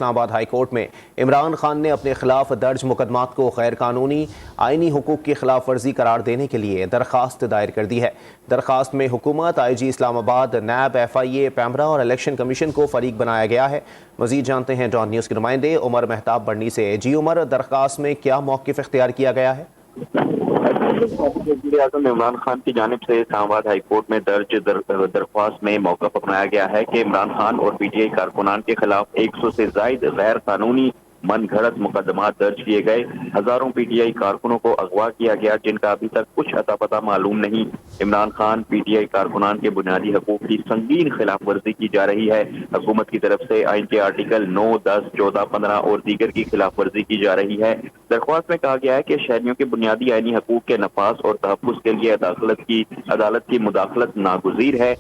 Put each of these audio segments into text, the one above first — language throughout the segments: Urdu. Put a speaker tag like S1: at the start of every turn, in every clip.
S1: اسلام آباد ہائی کورٹ میں عمران خان نے اپنے خلاف درج مقدمات کو غیر قانونی آئینی حقوق کی خلاف ورزی قرار دینے کے لیے درخواست دائر کر دی ہے۔ درخواست میں حکومت، آئی جی اسلام آباد، نیب، FIA، پیمرا اور الیکشن کمیشن کو فریق بنایا گیا ہے۔ مزید جانتے ہیں ڈان نیوز کے نمائندے عمر مہتاب بڑھنی سے۔ جی عمر، درخواست میں کیا موقف اختیار کیا گیا ہے؟
S2: وزیر اعظم عمران خان کی جانب سے اسلام آباد ہائی کورٹ میں درج درخواست میں موقف اپنایا گیا ہے کہ عمران خان اور PTI کارکنان کے خلاف 100 سے زائد غیر قانونی من گھڑت مقدمات درج کیے گئے۔ ہزاروں PTI کارکنوں کو اغوا کیا گیا جن کا ابھی تک کچھ اتا پتہ معلوم نہیں۔ عمران خان PTI کارکنان کے بنیادی حقوق کی سنگین خلاف ورزی کی جا رہی ہے۔ حکومت کی طرف سے آئین کے آرٹیکل 9، 10، 14، 15 اور دیگر کی خلاف ورزی کی جا رہی ہے۔ درخواست میں کہا گیا ہے کہ شہریوں کے بنیادی آئینی حقوق کے نفاذ اور تحفظ کے لیے عدالت کی مداخلت ناگزیر ہے۔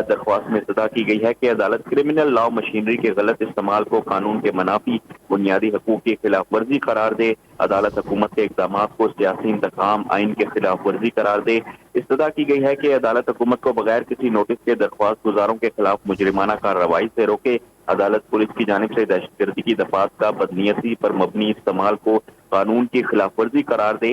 S2: درخواست میں استدعا کی گئی ہے کہ عدالت کرمنل لا مشینری کے غلط استعمال کو قانون کے منافی بنیادی حقوق کی خلاف ورزی قرار دے۔ عدالت حکومت کے اقدامات کو سیاسی انتقام آئین کے خلاف ورزی قرار دے۔ استدعا کی گئی ہے کہ عدالت حکومت کو بغیر کسی نوٹس کے درخواست گزاروں کے خلاف مجرمانہ کارروائی سے روکے۔ عدالت پولیس کی جانب سے دہشت گردی کی دفعات کا بدنیتی پر مبنی استعمال کو قانون کی خلاف ورزی قرار دے۔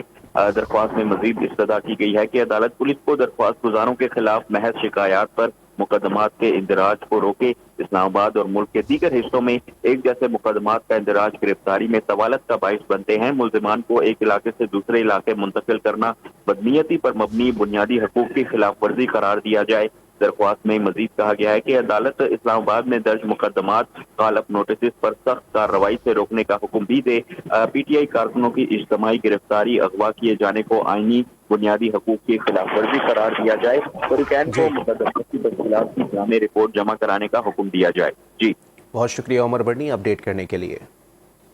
S2: درخواست میں مزید استدعا کی گئی ہے کہ عدالت پولیس کو درخواست گزاروں کے خلاف محض شکایات پر مقدمات کے اندراج کو روکے۔ اسلام آباد اور ملک کے دیگر حصوں میں ایک جیسے مقدمات کا اندراج گرفتاری میں طوالت کا باعث بنتے ہیں۔ ملزمان کو ایک علاقے سے دوسرے علاقے منتقل کرنا بدنیتی پر مبنی بنیادی حقوق کی خلاف ورزی قرار دیا جائے۔ درخواست میں مزید کہا گیا ہے کہ عدالت اسلام آباد میں درج مقدمات غالب نوٹسز پر سخت کارروائی سے روکنے کا حکم بھی دے۔ PTI کارکنوں کی اجتماعی گرفتاری، اغوا کیے جانے کو آئینی بنیادی حقوق کی خلاف ورزی قرار دیا جائے۔ فریقین کو مقدمات کی تفصیلات کی جامع رپورٹ جمع کرانے کا حکم دیا جائے۔ جی
S1: بہت شکریہ عمر بڑھنی اپڈیٹ کرنے کے لیے۔